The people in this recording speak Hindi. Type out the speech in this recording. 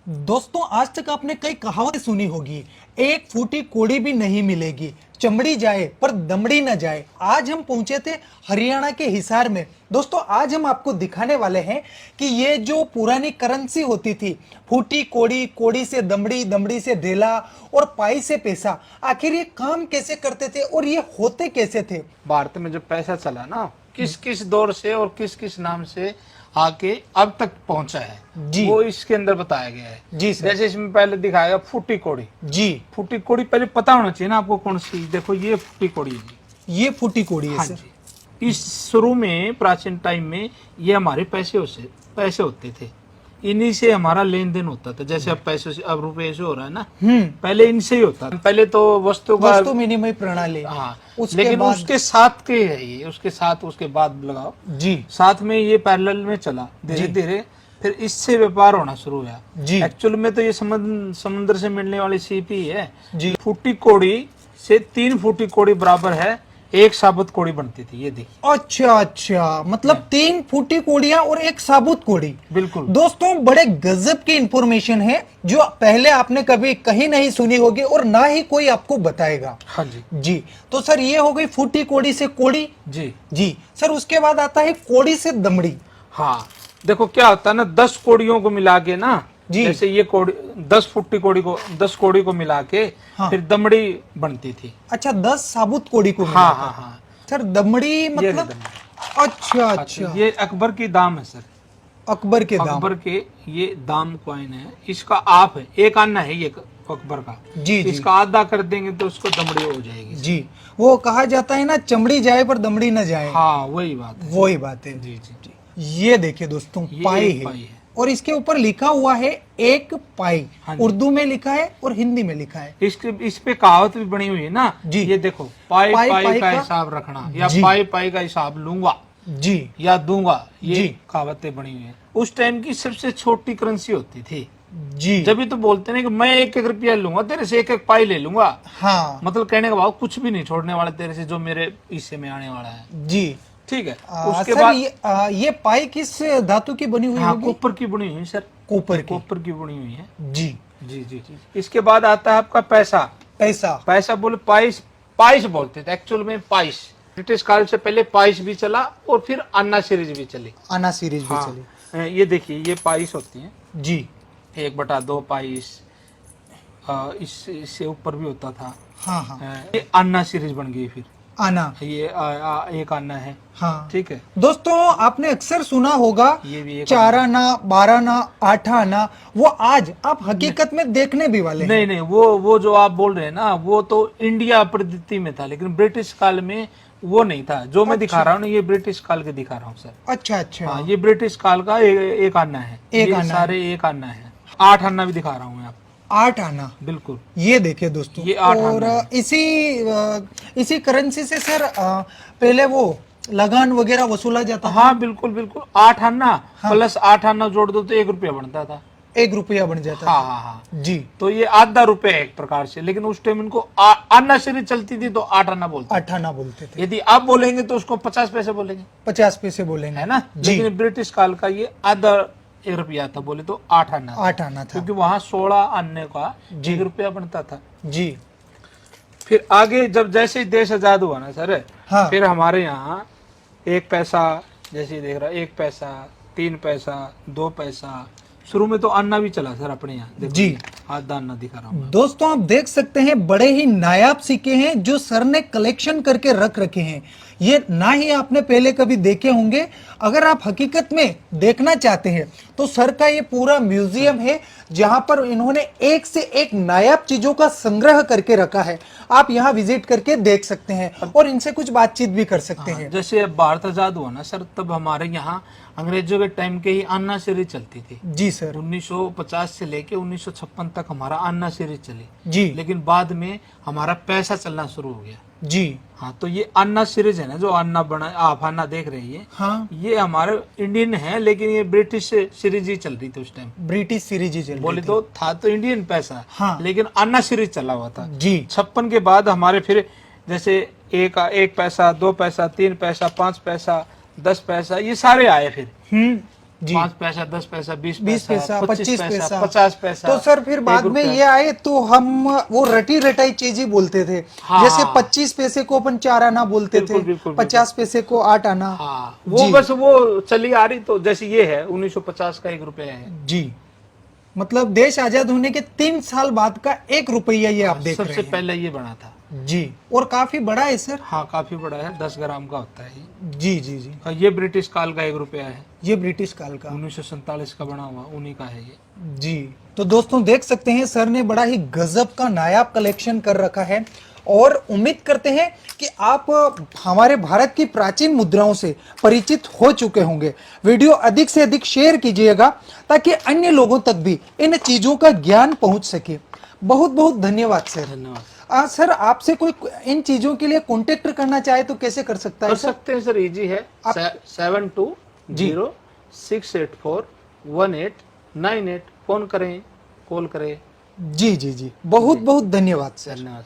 दोस्तों, आज तक आपने कई कहावतें सुनी होगी, एक फूटी कोड़ी भी नहीं मिलेगी, चमड़ी जाए पर दमड़ी न जाए। आज हम पहुंचे थे हरियाणा के हिसार में। दोस्तों, आज हम आपको दिखाने वाले हैं कि ये जो पुरानी करेंसी होती थी, फूटी कोड़ी, कोड़ी से दमड़ी, दमड़ी से ढेला और पाई से पैसा, आखिर ये काम कैसे करते थे और ये होते कैसे थे। भारत में जो पैसा चला ना, किस किस दौर से और किस किस नाम से आके अब तक पहुंचा है जी, वो इसके अंदर बताया गया है। जी सर। जैसे इसमें पहले दिखाएगा फूटी कोड़ी। जी, फूटी कोड़ी पहले पता होना चाहिए ना आपको कौन सी। देखो ये फूटी कोड़ी है जी। ये फूटी कोड़ी है हाँ सर। जी। इस शुरू में प्राचीन टाइम में ये हमारे पैसे होते थे, इन्हीं से हमारा लेन देन होता था। जैसे अब पैसे से, अब रुपए से हो रहा है ना, पहले इनसे ही होता था। पहले तो वस्तु विनिमय प्रणाली। हाँ, उसके लेकिन बाद उसके साथ के है ये, उसके साथ उसके बाद लगाओ जी, साथ में ये पैरेलल में चला धीरे धीरे, फिर इससे व्यापार होना शुरू हुआ जी। एक्चुअल में तो ये समुद्र से मिलने वाली सीपी है जी। फूटी कोड़ी से 3 फूटी कोड़ी बराबर है 1 साबुत कोड़ी बनती थी। ये देखिए। अच्छा अच्छा, मतलब 3 फूटी कोड़ियां और 1 साबुत कोड़ी। बिल्कुल दोस्तों, बड़े गजब की इंफॉर्मेशन है जो पहले आपने कभी कहीं नहीं सुनी होगी और ना ही कोई आपको बताएगा। हाँ जी। जी, तो सर ये हो गई फूटी कोड़ी से कोड़ी। जी जी सर, उसके बाद आता है कोड़ी से दमड़ी। हाँ, देखो क्या होता है ना, 10 कोड़ियों को मिला के ना, जी। जैसे ये कोड़ी 10 फुट्टी कोड़ी को 10 कोड़ी को मिला के हाँ। फिर दमड़ी बनती थी। अच्छा, 10 साबुत कोड़ी को हाँ मिलाकर। हाँ हाँ। सर दमड़ी मतलब दमड़ी। अच्छा अच्छा, ये अकबर की दाम है सर। अकबर के दाम। अकबर के ये दाम कॉइन है, इसका आप है 1 आना है ये अकबर का। जी जी। इसका आधा कर देंगे तो उसको दमड़ी हो जाएगी। जी, वो कहा जाता है ना, चमड़ी जाए पर दमड़ी न जाए। हाँ, वही बात है। वही बात है। जी जी जी। ये देखिए दोस्तों, ये पाई एक है। पाई है। और इसके ऊपर लिखा हुआ है 1 पाई। हाँ जी। उर्दू में लिखा है और हिंदी में लिखा है। इस पे कहावत भी बनी हुई है ना जी। ये देखो, पाई पाई पाई पाई का का हिसाब रखना, या जी। पाई पाई का हिसाब लूंगा जी या दूंगा, ये जी। कहावतें बनी हुई है। उस टाइम की सबसे छोटी करेंसी होती थी। जी। जब भी तो बोलते ना कि मैं 1-1 रुपया लूंगा तेरे से, 1-1 पाई ले लूंगा। हाँ मतलब कहने का भाव कुछ भी नहीं छोड़ने वाला तेरे से, जो मेरे हिस्से में आने वाला है। जी। ठीक है। उसके सर बाद ये पाई किस धातु की बनी हुई हाँ, होगी? कॉपर की बनी हुई है सर। कॉपर की। कॉपर की बनी हुई है। जी जी जी जी। इसके बाद आता है आपका पैसा। पैसा। पैसा बोले पाइस, पाइस बोलते थे एक्चुअल में, पाइस। ब्रिटिश काल से पहले पाइस भी चला और फिर अन्ना सीरीज भी चली। आना सीरीज भी हाँ, चली। ये देखिए ये पाइस होती है, जी 1/2 पाइस। इससे ऊपर भी होता था। हाँ हाँ। ये अन्ना सीरीज बन गई फिर। आना। ये 1 आना है। हाँ ठीक है। दोस्तों, आपने अक्सर सुना होगा ये भी एक 4 आना, 12 आना, 8 आना। वो आज आप हकीकत में देखने भी वाले हैं। नहीं नहीं, वो जो आप बोल रहे हैं ना, वो तो इंडिया पद्धति में था, लेकिन ब्रिटिश काल में वो नहीं था। जो मैं दिखा रहा हूँ ना, ये ब्रिटिश काल के दिखा रहा हूँ सर। अच्छा अच्छा। हाँ, ये ब्रिटिश काल का 1 आना है। एक ये आना सारे 1 आना है। 8 आना भी दिखा रहा हूँ मैं आपको। 8 आना। बिल्कुल। ये देखिए दोस्तों, ये 8 और आना है। इसी करेंसी से सर पहले वो लगान वगैरह वसूला जाता था। हाँ बिल्कुल बिल्कुल। 8 आना प्लस 8 आना जोड़ दो तो 1 रुपया बनता था। 1 रुपया बन जाता हाँ था। हाँ हाँ। जी। तो ये आधा रुपया है एक प्रकार से, लेकिन उस टाइम इनको आना सीरीज चलती थी तो 8 आना बोलते। 8 आना बोलते थे। यदि आप बोलेंगे तो उसको 50 पैसे बोलेंगे, 50 पैसे बोलेंगे, है ना। जी। लेकिन ब्रिटिश काल का ये आधा 1 रुपया था, बोले तो 8 आना था। 8 आना था। क्योंकि वहां 16 आने का जी। 1 रुपया बनता था। जी फिर आगे जब जैसे ही देश आजाद हुआ ना सर, हाँ। फिर हमारे यहाँ 1 पैसा, जैसे देख रहा 1 पैसा, 3 पैसा, 2 पैसा। शुरू में तो अन्ना भी चला सर अपने यहाँ। देखो जी। आधा अन्ना दिखा रहा हूँ। दोस्तों, आप देख सकते हैं बड़े ही नायाब सिक्के हैं जो सर ने कलेक्शन करके रख रखे हैं। ये ना ही आपने पहले कभी देखे होंगे। अगर आप हकीकत में देखना चाहते हैं तो सर का ये पूरा म्यूजियम है, जहां पर इन्होंने एक से एक नायाब चीजों का संग्रह करके रखा है। आप यहाँ विजिट करके देख सकते हैं और इनसे कुछ बातचीत भी कर सकते हैं। जैसे अब भारत आजाद हुआ ना सर, तब हमारे यहाँ अंग्रेजों के टाइम के ही अन्ना सीरीज चलती थी। जी सर। 1950 से लेके 1956 तक हमारा अन्ना सीरीज चली। जी। लेकिन बाद में हमारा पैसा चलना शुरू हो गया। जी। हाँ, तो ये अन्ना सीरीज है ना, जो अन्ना बना आप अन्ना देख रही है, हाँ, ये हमारे इंडियन है, लेकिन ये ब्रिटिश सीरीज ही चल रही थी उस टाइम। ब्रिटिश सीरीज ही चल रही बोले थी। तो था तो इंडियन पैसा, हाँ। लेकिन अन्ना सीरीज चला हुआ था। जी। 56 के बाद हमारे फिर जैसे 1 पैसा, 2 पैसा, 3 पैसा, 5 पैसा, 10 पैसा, ये सारे आए फिर। जी। 5 पैसा, 10 पैसा, 20 20 पैसा, 25 पैसा, 50 पैसा। तो सर फिर बाद 1 में रुपया। ये आए तो हम वो रटी रटाई चीजें बोलते थे। हाँ। जैसे 25 पैसे को अपन 4 आना बोलते बिल्कुल, थे, बिल्कुल, 50 पैसे को 8 आना। हाँ, वो जी। बस वो चली आ रही। तो जैसे ये है 1950 का 1 रुपया है। जी, मतलब देश आजाद होने के 3 साल बाद का 1 रुपया ये आप देख रहे सबसे हैं। पहले ये बना था। जी, और काफी बड़ा है सर। हाँ, काफी बड़ा है, 10 ग्राम का होता है ये। जी जी जी, और ये ब्रिटिश काल का 1 रुपया है, ये ब्रिटिश काल का। 1947 का बना हुआ, उन्हीं का है ये। जी, तो दोस्तों देख सकते हैं सर ने बड़ा ही गजब का नायाब कलेक्शन कर रखा है, और उम्मीद करते हैं कि आप हमारे भारत की प्राचीन मुद्राओं से परिचित हो चुके होंगे। वीडियो अधिक से अधिक शेयर कीजिएगा ताकि अन्य लोगों तक भी इन चीजों का ज्ञान पहुंच सके। बहुत बहुत धन्यवाद सर। धन्यवाद सर आपसे कोई इन चीजों के लिए कांटेक्ट करना चाहे तो कैसे कर सकता है कर सर? सकते हैं सर, इजी है। 7206841898 फोन करें, कॉल करें। जी जी जी, बहुत बहुत धन्यवाद सर। धन्यवाद।